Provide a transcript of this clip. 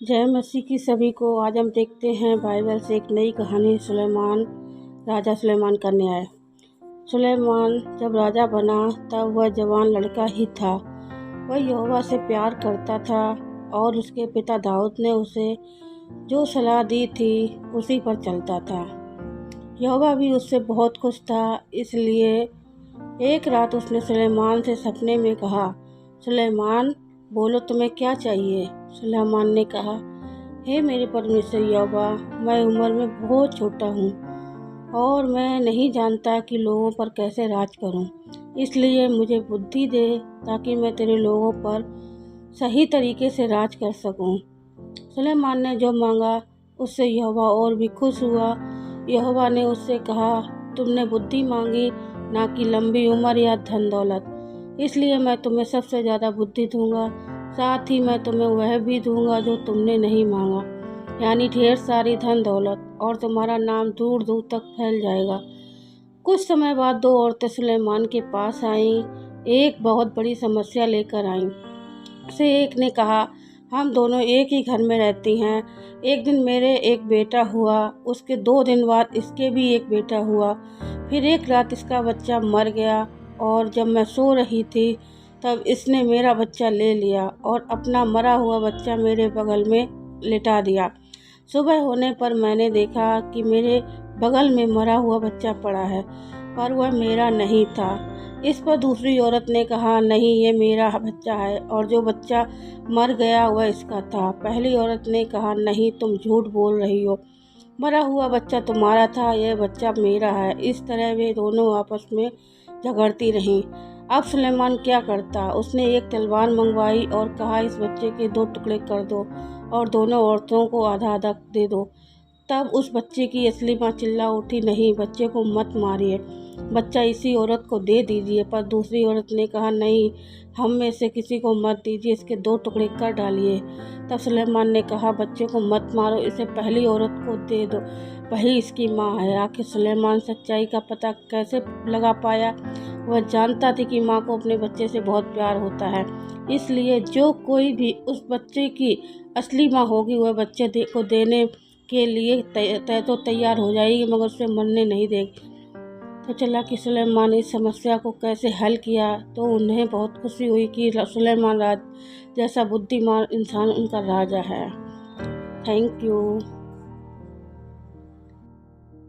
जय मसीह की सभी को। आज हम देखते हैं बाइबल से एक नई कहानी, राजा सुलेमान का न्याय। सुलेमान जब राजा बना तब वह जवान लड़का ही था। वह यहोवा से प्यार करता था और उसके पिता दाऊद ने उसे जो सलाह दी थी उसी पर चलता था। यहोवा भी उससे बहुत खुश था। इसलिए एक रात उसने सुलेमान से सपने में कहा, सुलेमान बोलो, तुम्हें क्या चाहिए। सुलेमान ने कहा, हे मेरे परमेश्वर यहोवा, मैं उम्र में बहुत छोटा हूँ और मैं नहीं जानता कि लोगों पर कैसे राज करूँ। इसलिए मुझे बुद्धि दे ताकि मैं तेरे लोगों पर सही तरीके से राज कर सकूँ। सुलेमान ने जो मांगा उससे यहोवा और भी खुश हुआ। यहोवा ने उससे कहा, तुमने बुद्धि मांगी, ना कि लंबी उम्र या धन दौलत। इसलिए मैं तुम्हें सबसे ज़्यादा बुद्धि दूंगा। साथ ही मैं तुम्हें वह भी दूंगा जो तुमने नहीं मांगा, यानी ढेर सारी धन दौलत, और तुम्हारा नाम दूर दूर तक फैल जाएगा। कुछ समय बाद दो औरतें सुलेमान के पास आईं। एक बहुत बड़ी समस्या लेकर आईं। से एक ने कहा, हम दोनों एक ही घर में रहती हैं। एक दिन मेरे एक बेटा हुआ, उसके 2 दिन बाद इसके भी एक बेटा हुआ। फिर एक रात इसका बच्चा मर गया और जब मैं सो रही थी तब इसने मेरा बच्चा ले लिया और अपना मरा हुआ बच्चा मेरे बगल में लिटा दिया। सुबह होने पर मैंने देखा कि मेरे बगल में मरा हुआ बच्चा पड़ा है, पर वह मेरा नहीं था। इस पर दूसरी औरत ने कहा, नहीं, ये मेरा बच्चा है और जो बच्चा मर गया वह इसका था। पहली औरत ने कहा, नहीं, तुम झूठ बोल रही हो, मरा हुआ बच्चा तुम्हारा था, यह बच्चा मेरा है। इस तरह वे दोनों आपस में झगड़ती रहीं। अब सुलेमान क्या करता? उसने एक तलवार मंगवाई और कहा, इस बच्चे के 2 टुकड़े कर दो और दोनों औरतों को आधा आधा दे दो। तब उस बच्चे की असली माँ चिल्ला उठी, नहीं, बच्चे को मत मारिए, बच्चा इसी औरत को दे दीजिए। पर दूसरी औरत ने कहा, नहीं, हम में से किसी को मत दीजिए, इसके 2 टुकड़े कर डालिए। तब सुलेमान ने कहा, बच्चे को मत मारो, इसे पहली औरत को दे दो, वही इसकी माँ है। आखिर सुलेमान सच्चाई का पता कैसे लगा पाया? वह जानता था कि माँ को अपने बच्चे से बहुत प्यार होता है। इसलिए जो कोई भी उस बच्चे की असली माँ होगी वह बच्चे को देने के लिए तैयार हो जाएगी, मगर उसे मरने नहीं देगी। तो चला कि सुलेमान ने इस समस्या को कैसे हल किया, तो उन्हें बहुत खुशी हुई कि सुलेमान जैसा बुद्धिमान इंसान उनका राजा है। Thank you.